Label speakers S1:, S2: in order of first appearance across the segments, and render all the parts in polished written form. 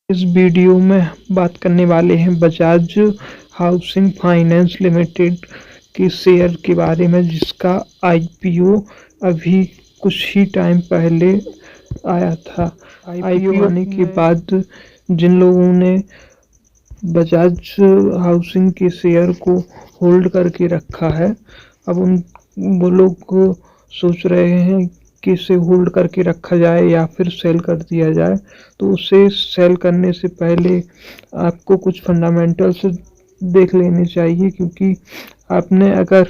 S1: इस वीडियो में बात करने वाले हैं बजाज हाउसिंग फाइनेंस लिमिटेड के शेयर के बारे में, जिसका आईपीओ अभी कुछ ही टाइम पहले आया था। आईपीओ आने के बाद जिन लोगों ने बजाज हाउसिंग के शेयर को होल्ड करके रखा है, अब वो लोग सोच रहे हैं कि इसे होल्ड करके रखा जाए या फिर सेल कर दिया जाए। तो उसे सेल करने से पहले आपको कुछ फंडामेंटल्स देख लेने चाहिए, क्योंकि आपने अगर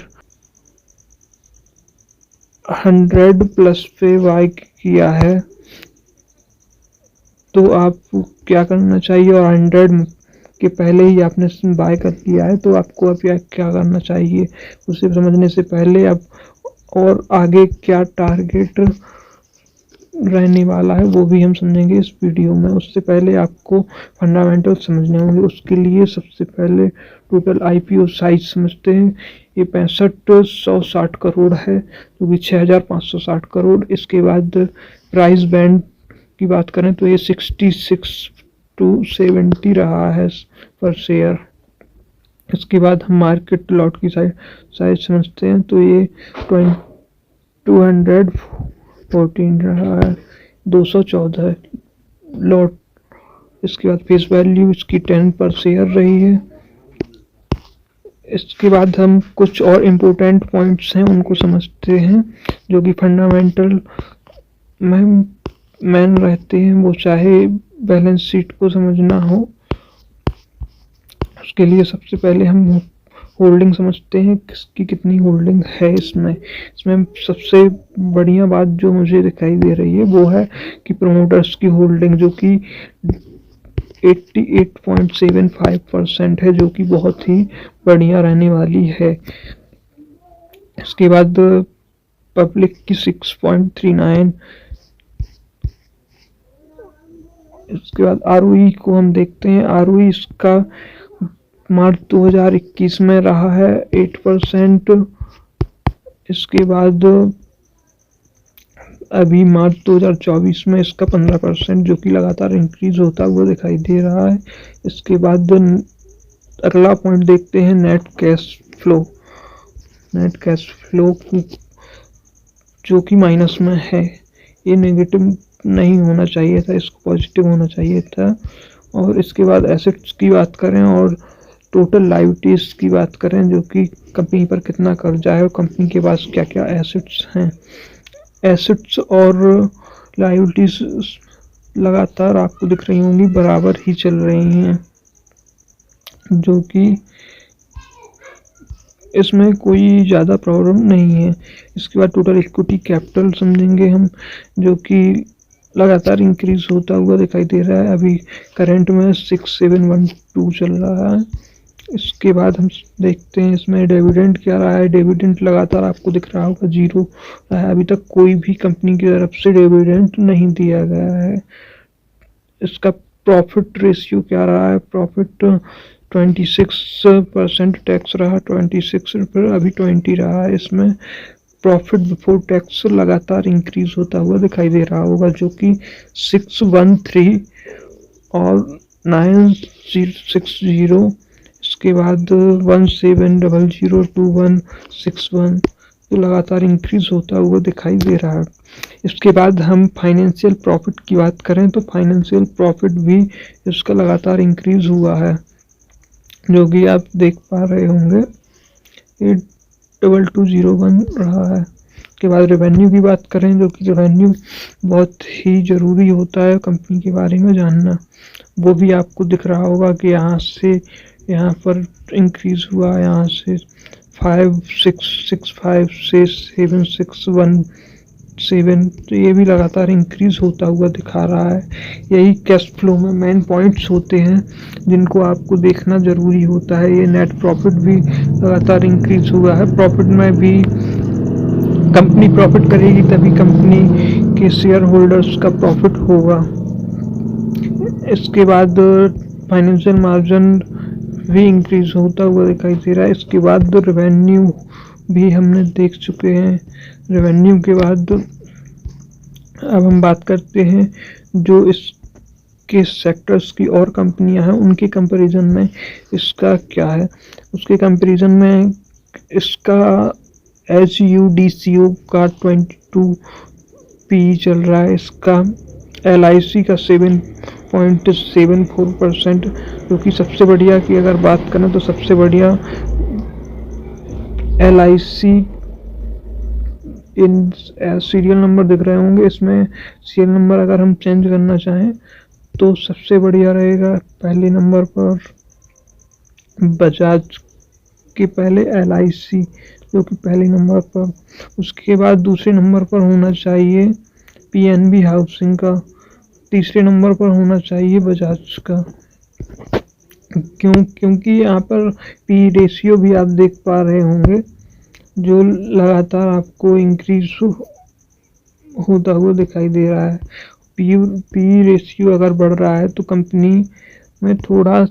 S1: 100+ पे बाय किया है तो आप क्या करना चाहिए, और 100 के पहले ही आपने बाय कर लिया है तो आपको अब क्या करना चाहिए, उसे समझने से पहले अब और आगे क्या टारगेट रहने वाला है वो भी हम समझेंगे इस वीडियो में। उससे पहले आपको फंडामेंटल समझने होंगे। उसके लिए सबसे पहले टोटल आईपीओ साइज समझते हैं। ये 6560 करोड़ है, जो कि 6560 करोड़। इसके बाद प्राइस बैंड की बात करें तो ये 66 to 70 रहा है पर शेयर। इसके बाद हम मार्केट लॉट की साइज समझते हैं तो ये 214 रहा है, 214 लॉट। इसके बाद फेस वैल्यू इसकी 10 पर शेयर रही है। इसके बाद हम कुछ और इम्पोर्टेंट पॉइंट्स हैं उनको समझते हैं, जो कि फंडामेंटल में मेन रहते हैं, वो चाहे बैलेंस शीट को समझना हो। उसके लिए सबसे पहले हम होल्डिंग समझते हैं, किसकी कितनी होल्डिंग है। इसमें सबसे बढ़िया बात जो मुझे दिखाई दे रही है वो है कि प्रोमोटर्स की होल्डिंग, जो कि 88.75% है, जो कि बहुत ही बढ़िया रहने वाली है। इसके बाद पब्लिक की 6.39। इसके बाद आरओई को हम देखते हैं। आरओई इसका मार्च 2021 में रहा है 8%। इसके बाद अभी मार्च 2024 में इसका 15%, जो कि लगातार इंक्रीज होता हुआ दिखाई दे रहा है। इसके बाद अगला पॉइंट देखते हैं net cash flow. Net cash flow जो कि माइनस में है, ये नेगेटिव नहीं होना चाहिए था, इसको पॉजिटिव होना चाहिए था। और इसके बाद एसेट्स की बात करें और टोटल लायबिलिटीज की बात करें, जो कि कंपनी पर कितना कर्जा है और कंपनी के पास क्या क्या एसेट्स हैं। एसेट्स और लायबिलिटीज लगातार आपको दिख रही होंगी, बराबर ही चल रही हैं, जो कि इसमें कोई ज़्यादा प्रॉब्लम नहीं है। इसके बाद टोटल इक्विटी कैपिटल समझेंगे हम, जो कि लगातार इंक्रीज होता हुआ दिखाई दे रहा है। अभी करंट में 6712 चल रहा है। इसके बाद हम देखते हैं इसमें डिविडेंड क्या रहा है। डिविडेंड लगातार आपको दिख रहा होगा 0 रहा है। अभी तक कोई भी कंपनी की तरफ से डिविडेंड नहीं दिया गया है। इसका प्रॉफिट रेशियो क्या रहा है। प्रॉफिट 26% टैक्स रहा, 26 पर अभी 20 रहा है। इसमें प्रॉफिट बिफोर टैक्स लगातार इंक्रीज होता हुआ दिखाई दे रहा होगा, जो कि 613 और 960। इसके बाद 17002161 तो लगातार इंक्रीज होता हुआ दिखाई दे रहा है। इसके बाद हम फाइनेंशियल प्रॉफिट की बात करें तो फाइनेंशियल प्रॉफिट भी इसका लगातार इंक्रीज हुआ है, जो कि आप देख पा रहे होंगे 82201 रहा है। के बाद रेवेन्यू की बात करें, जो कि रेवेन्यू बहुत ही ज़रूरी होता है कंपनी के बारे में जानना, वो भी आपको दिख रहा होगा कि यहाँ से यहाँ पर इंक्रीज हुआ, यहाँ से 5665 से 7617, तो ये भी लगातार इंक्रीज होता हुआ दिखा रहा है। यही कैश फ्लो में मेन पॉइंट्स होते हैं जिनको आपको देखना ज़रूरी होता है। ये नेट प्रॉफिट भी लगातार इंक्रीज हुआ है। प्रॉफिट में भी कंपनी प्रॉफिट करेगी तभी कंपनी के शेयर होल्डर्स का प्रॉफिट होगा। इसके बाद फाइनेंशियल मार्जिन भी इंक्रीज होता हुआ दिखाई दे रहा है। इसके बाद रेवेन्यू भी हमने देख चुके हैं। रेवेन्यू के बाद अब हम बात करते हैं जो इस के सेक्टर्स की और कंपनियां हैं उनके कंपैरिजन में इसका क्या है। उसके कंपैरिजन में इसका HUDCO का 22 पी चल रहा है। इसका LIC का 7.74%, जो कि सबसे बढ़िया की अगर बात करें तो सबसे बढ़िया LIC इन सीरियल नंबर दिख रहे होंगे। इसमें सीरियल नंबर अगर हम चेंज करना चाहें तो सबसे बढ़िया रहेगा पहले नंबर पर बजाज के पहले LIC जो कि पहले नंबर पर, उसके बाद दूसरे नंबर पर होना चाहिए PNB हाउसिंग का, तीसरे नंबर पर होना चाहिए बजाज का। क्योंकि यहाँ पर पी रेशियो भी आप देख पा रहे होंगे जो लगातार आपको इंक्रीज होता हुआ दिखाई दे रहा है। पी रेशियो अगर बढ़ रहा है तो कंपनी में थोड़ा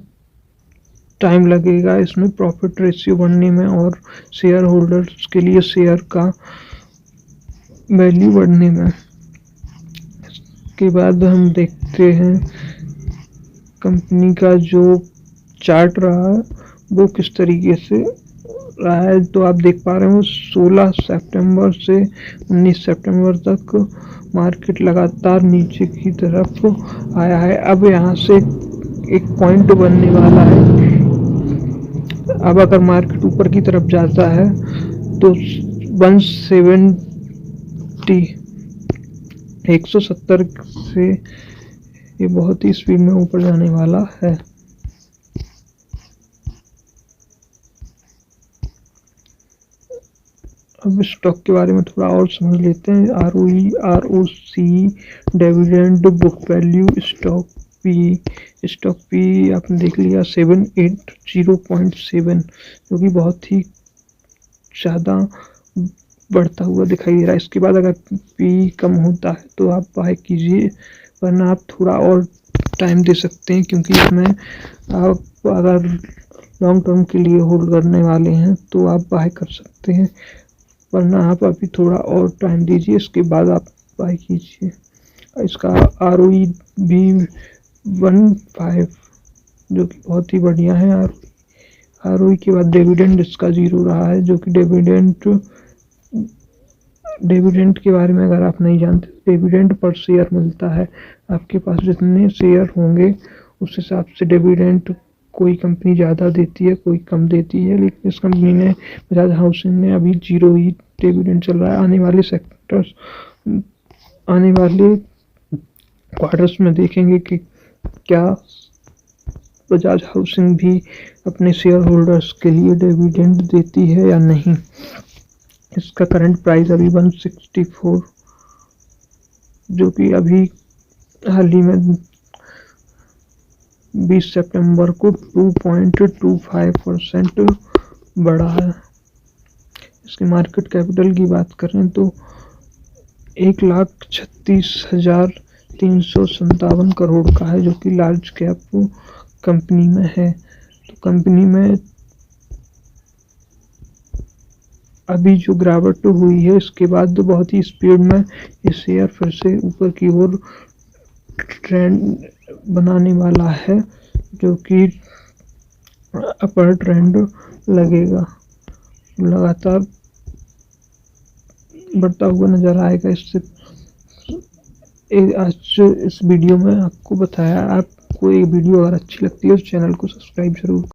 S1: टाइम लगेगा इसमें प्रॉफिट रेशियो बढ़ने में और शेयर होल्डर्स के लिए शेयर का वैल्यू बढ़ने में। इसके बाद हम देखते हैं कंपनी का जो चार्ट रहा है वो किस तरीके से रहा है। तो आप देख पा रहे हो 16 सितंबर से 19 सितंबर तक मार्केट लगातार नीचे की तरफ आया है। अब यहाँ से एक पॉइंट बनने वाला है। अब अगर मार्केट ऊपर की तरफ जाता है तो 170 से ये बहुत ही स्पीड में ऊपर जाने वाला है। अब स्टॉक के बारे में थोड़ा और समझ लेते हैं। ROE, ROC, dividend, book value, stock P आपने देख लिया 780.7, जो कि बहुत ही ज़्यादा बढ़ता हुआ दिखाई दे रहा है। इसके बाद अगर पी कम होता है तो आप बाय कीजिए, वरना आप थोड़ा और टाइम दे सकते हैं, क्योंकि इसमें आप अगर लॉन्ग टर्म के लिए होल्ड करने वाले हैं तो आप बाय कर सकते हैं, वरना आप अभी थोड़ा और टाइम दीजिए, इसके बाद आप बाय कीजिए। इसका ROE भी 15, जो कि बहुत ही बढ़िया है। ROE के बाद डिविडेंड इसका 0 रहा है, जो कि डिविडेंड के बारे में अगर आप नहीं जानते, डिविडेंड पर शेयर मिलता है। आपके पास जितने शेयर होंगे उस हिसाब से डिविडेंड कोई कंपनी ज़्यादा देती है, कोई कम देती है, लेकिन इस कंपनी ने, बजाज हाउसिंग ने, अभी 0 ही डिविडेंड चल रहा है। आने वाले क्वार्टर्स में देखेंगे कि क्या बजाज हाउसिंग भी अपने शेयर होल्डर्स के लिए डिविडेंड देती है या नहीं। इसका करंट प्राइस अभी 164, जो कि अभी हाल ही में 20 सितंबर को 2.25% बढ़ा है। इसके मार्केट कैपिटल की बात करें तो 1,36,357 करोड़ का है, जो कि लार्ज कैप कंपनी में है। तो कंपनी में अभी जो गिरावट हुई है इसके बाद तो बहुत ही स्पीड में ये शेयर फिर से ऊपर की ओर ट्रेंड बनाने वाला है, जो कि अपर ट्रेंड लगेगा, लगातार बढ़ता हुआ नजर आएगा। इससे आज इस वीडियो में आपको बताया। आपको ये वीडियो अगर अच्छी लगती है तो चैनल को सब्सक्राइब जरूर